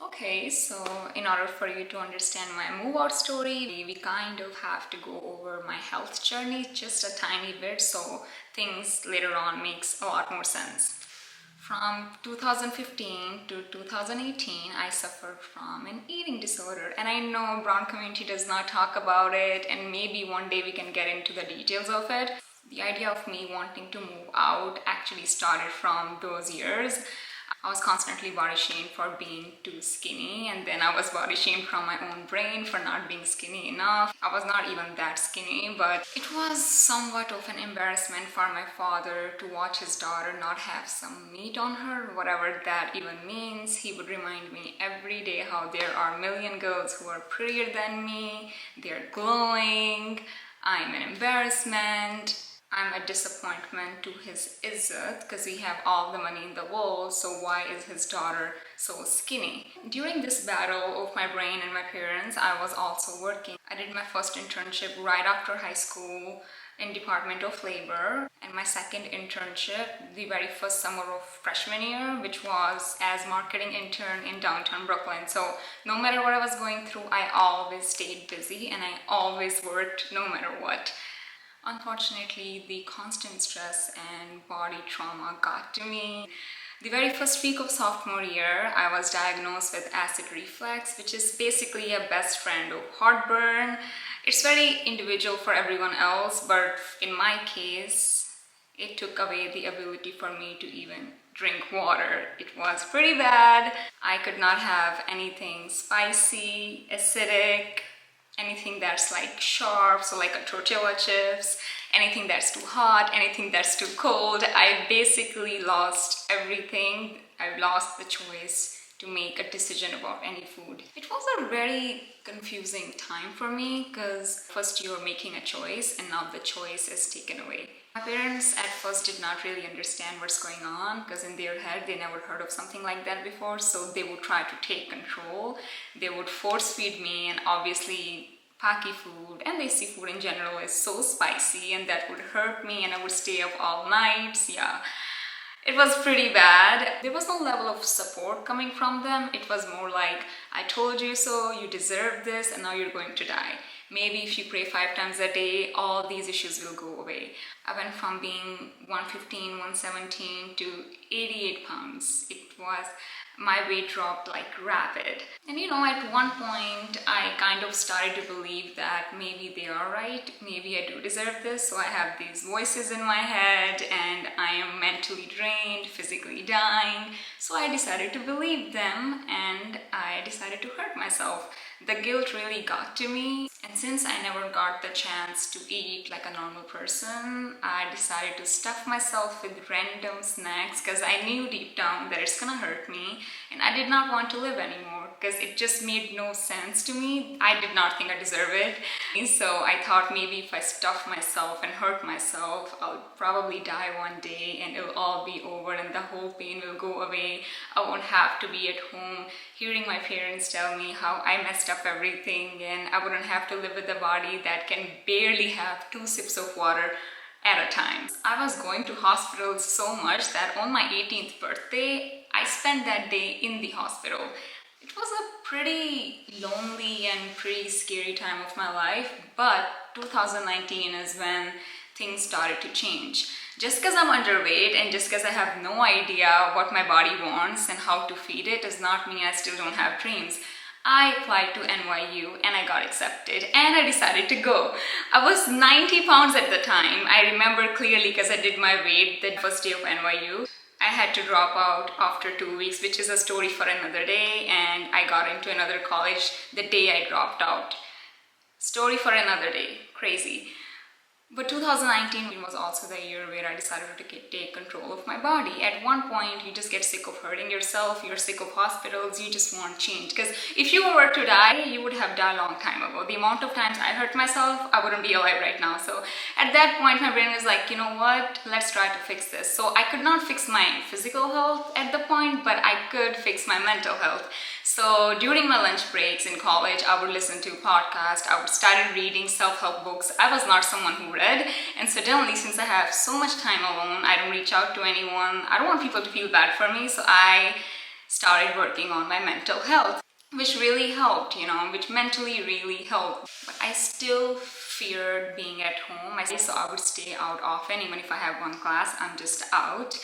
Okay, so in order for you to understand my move out story, we kind of have to go over my health journey just a tiny bit so things later on makes a lot more sense. From 2015 to 2018, I suffered from an eating disorder, and I know brown community does not talk about it, and maybe one day we can get into the details of it. The idea of me wanting to move out actually started from those years. I was constantly body shamed for being too skinny, and then I was body shamed from my own brain for not being skinny enough. I was not even that skinny, but it was somewhat of an embarrassment for my father to watch his daughter not have some meat on her, whatever that even means. He would remind me every day how there are a million girls who are prettier than me, they're glowing, I'm an embarrassment, I'm a disappointment to his izzat because we have all the money in the world, so why is his daughter so skinny? During this battle of my brain and my parents, I was also working. I did my first internship right after high school in Department of Labor, and my second internship the very first summer of freshman year, which was as marketing intern in downtown Brooklyn. So no matter what I was going through, I always stayed busy and I always worked no matter what. Unfortunately, the constant stress and body trauma got to me. The very first week of sophomore year, I was diagnosed with acid reflux, which is basically a best friend of heartburn. It's very individual for everyone else, but in my case, it took away the ability for me to even drink water. It was pretty bad. I could not have anything spicy, acidic, anything that's like sharp, so like a tortilla chips, anything that's too hot, anything that's too cold. I basically lost everything. I lost the choice to make a decision about any food. It was a very confusing time for me because first you're making a choice and now the choice is taken away. My parents at first did not really understand what's going on because in their head they never heard of something like that before, so they would try to take control. They would force feed me, and obviously Paki food and desi food in general is so spicy and that would hurt me and I would stay up all nights. Yeah, it was pretty bad. There was no level of support coming from them. It was more like, I told you so, you deserve this, and now you're going to die. Maybe if you pray 5 times a day, all these issues will go away. I went from being 115, 117 to 88 pounds. My weight dropped like rapid. And at one point, I kind of started to believe that maybe they are right. Maybe I do deserve this. So I have these voices in my head and I am mentally drained, physically dying. So I decided to believe them and I decided to hurt myself. The guilt really got to me, and since I never got the chance to eat like a normal person, I decided to stuff myself with random snacks because I knew deep down that it's gonna hurt me and I did not want to live anymore because it just made no sense to me. I did not think I deserved it. So I thought maybe if I stuff myself and hurt myself, I'll probably die one day and it'll all be over and the whole pain will go away. I won't have to be at home hearing my parents tell me how I messed up everything, and I wouldn't have to live with a body that can barely have 2 sips of water at a time. I was going to hospitals so much that on my 18th birthday, I spent that day in the hospital. It was a pretty lonely and pretty scary time of my life, but 2019 is when things started to change. Just because I'm underweight and just because I have no idea what my body wants and how to feed it does not mean I still don't have dreams. I applied to NYU and I got accepted and I decided to go. I was 90 pounds at the time. I remember clearly because I did my weight the first day of NYU. I had to drop out after 2 weeks, which is a story for another day, and I got into another college the day I dropped out. Story for another day. Crazy. But 2019 was also the year where I decided to take control of my body. At one point, you just get sick of hurting yourself, you're sick of hospitals, you just want change. Because if you were to die, you would have died a long time ago. The amount of times I hurt myself, I wouldn't be alive right now. So at that point, my brain was like, you know what, let's try to fix this. So I could not fix my physical health at the point, but I could fix my mental health. So during my lunch breaks in college, I would listen to podcasts, I would start reading self-help books. I was not someone who read, and suddenly, since I have so much time alone, I don't reach out to anyone. I don't want people to feel bad for me, so I started working on my mental health, which really helped, which mentally really helped. But I still feared being at home. So I would stay out often. Even if I have one class, I'm just out.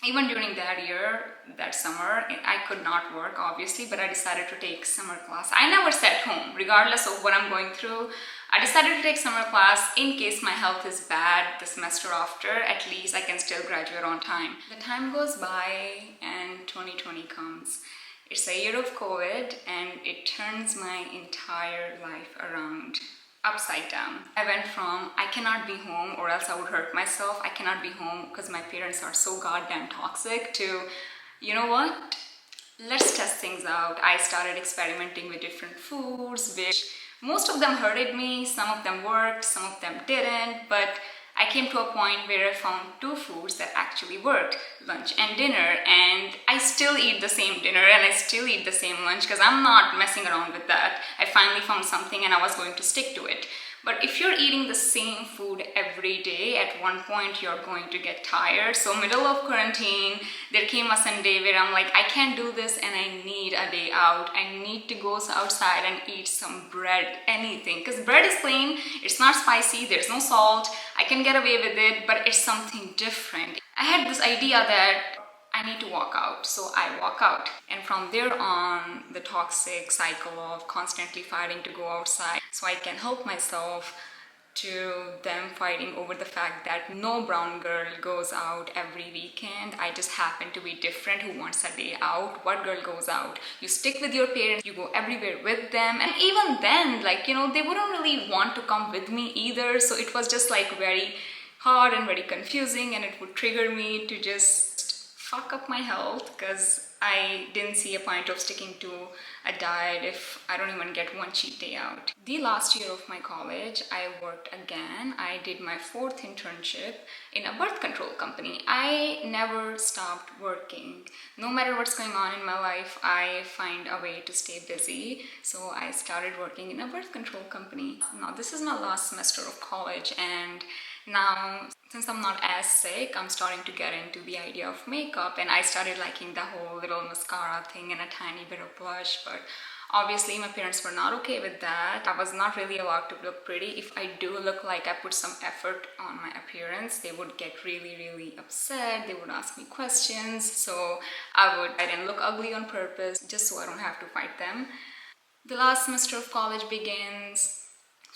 Even during that year, that summer, I could not work obviously, but I decided to take summer class. I never sat home, regardless of what I'm going through. I decided to take summer class in case my health is bad the semester after. At least I can still graduate on time. The time goes by and 2020 comes. It's a year of COVID and it turns my entire life around. Upside down. I went from I cannot be home or else I would hurt myself, I cannot be home because my parents are so goddamn toxic, to, you know what, let's test things out. I started experimenting with different foods, which most of them hurted me, some of them worked, some of them didn't, but I came to a point where I found two foods that actually worked, lunch and dinner, and I still eat the same dinner and I still eat the same lunch because I'm not messing around with that. I finally found something and I was going to stick to it. But if you're eating the same food every day, at one point you're going to get tired. So middle of quarantine, there came a Sunday where I'm like, I can't do this and I need a day out. I need to go outside and eat some bread, anything. Because bread is plain, it's not spicy, there's no salt. I can get away with it, but it's something different. I had this idea that I need to walk out, so I walk out. And from there on, the toxic cycle of constantly fighting to go outside so I can help myself, to them fighting over the fact that no brown girl goes out every weekend. I just happen to be different, who wants a day out. What girl goes out? You stick with your parents, you go everywhere with them. And even then, they wouldn't really want to come with me either. So it was just very hard and very confusing, and it would trigger me to just fuck up my health because I didn't see a point of sticking to a diet if I don't even get one cheat day out. The last year of my college, I worked again. I did my 4th internship in a birth control company. I never stopped working. No matter what's going on in my life, I find a way to stay busy. So I started working in a birth control company. Now, this is my last semester of college, and now, since I'm not as sick, I'm starting to get into the idea of makeup, and I started liking the whole little mascara thing and a tiny bit of blush, but obviously my parents were not okay with that. I was not really allowed to look pretty. If I do look like I put some effort on my appearance, they would get really, really upset. They would ask me questions, so I didn't look ugly on purpose just so I don't have to fight them. The last semester of college begins.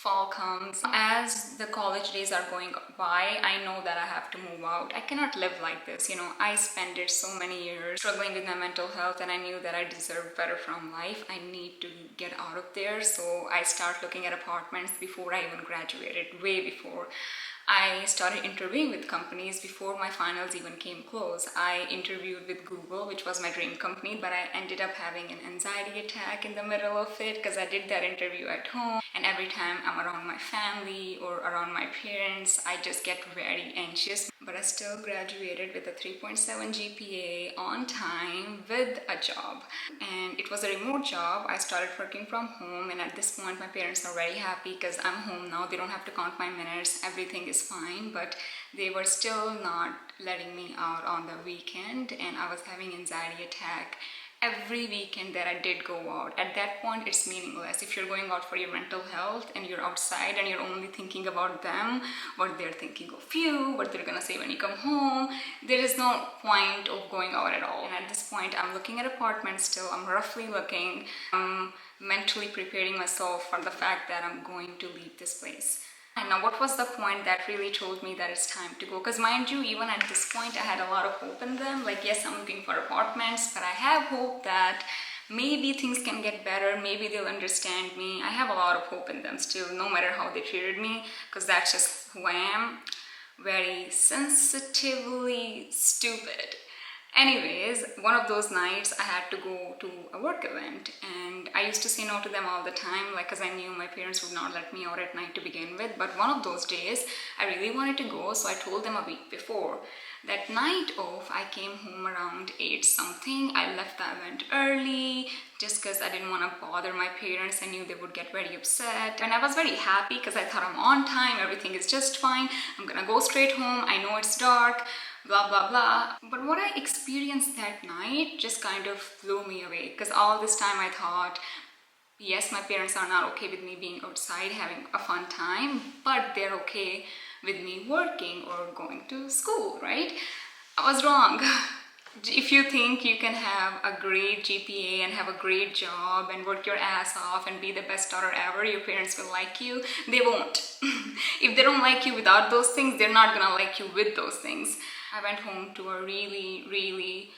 Fall comes. As the college days are going by, I know that I have to move out. I cannot live like this. I spent so many years struggling with my mental health, and I knew that I deserved better from life. I need to get out of there. So I start looking at apartments before I even graduated, way before. I started interviewing with companies before my finals even came close. I interviewed with Google, which was my dream company, but I ended up having an anxiety attack in the middle of it because I did that interview at home, and every time I'm around my family or around my parents, I just get very anxious. But I still graduated with a 3.7 GPA on time with a job, and it was a remote job. I started working from home, and at this point my parents are very happy because I'm home now. They don't have to count my minutes. Everything is fine, but they were still not letting me out on the weekend, and I was having anxiety attack every weekend that I did go out. At that point, it's meaningless. If you're going out for your mental health and you're outside and you're only thinking about them, what they're thinking of you, what they're gonna say when you come home, there is no point of going out at all. And at this point, I'm looking at apartments still. I'm roughly looking. I'm mentally preparing myself for the fact that I'm going to leave this place. And now, what was the point that really told me that it's time to go? Because mind you, even at this point, I had a lot of hope in them. Yes, I'm looking for apartments, but I have hope that maybe things can get better. Maybe they'll understand me. I have a lot of hope in them still, no matter how they treated me, because that's just who I am. Very sensitively stupid. Anyways, one of those nights I had to go to a work event, and I used to say no to them all the time, because I knew my parents would not let me out at night to begin with. But one of those days I really wanted to go, so I told them a week before. That night off, I came home around 8 something. I left the event early just because I didn't want to bother my parents. I knew they would get very upset, and I was very happy because I thought I'm on time, everything is just fine, I'm gonna go straight home. I know it's dark, blah blah blah. But what I experienced that night just kind of blew me away, because all this time I thought, yes, my parents are not okay with me being outside having a fun time, but they're okay with me working or going to school, right? I was wrong. If you think you can have a great GPA and have a great job and work your ass off and be the best daughter ever, your parents will like you. They won't. If they don't like you without those things, they're not gonna like you with those things. I went home to a really, really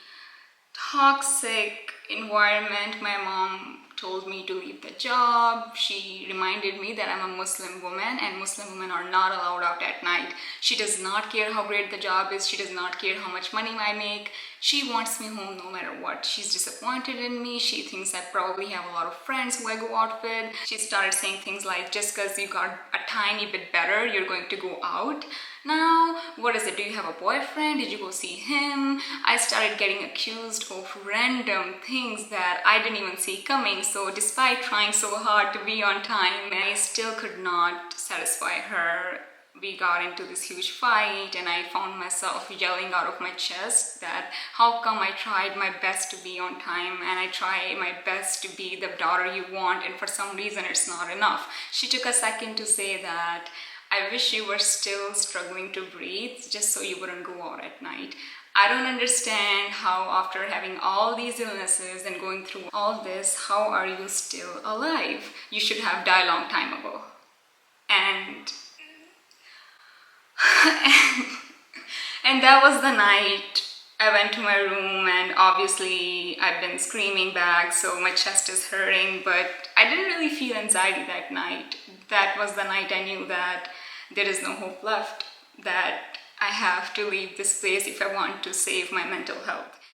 toxic environment. My mom told me to leave the job. She reminded me that I'm a Muslim woman and Muslim women are not allowed out at night. She does not care how great the job is. She does not care how much money I make. She wants me home no matter what. She's disappointed in me. She thinks I probably have a lot of friends who I go out with. She started saying things like, just because you got a tiny bit better, you're going to go out. Now, what is it? Do you have a boyfriend? Did you go see him? I started getting accused of random things that I didn't even see coming. So despite trying so hard to be on time, I still could not satisfy her. We got into this huge fight and I found myself yelling out of my chest that how come I tried my best to be on time and I try my best to be the daughter you want, and for some reason it's not enough. She took a second to say that I wish you were still struggling to breathe just so you wouldn't go out at night. I don't understand how after having all these illnesses and going through all this, how are you still alive? You should have died a long time ago. And and that was the night I went to my room, and obviously I've been screaming back, so my chest is hurting, but I didn't really feel anxiety that night. That was the night I knew that there is no hope left, that I have to leave this place if I want to save my mental health.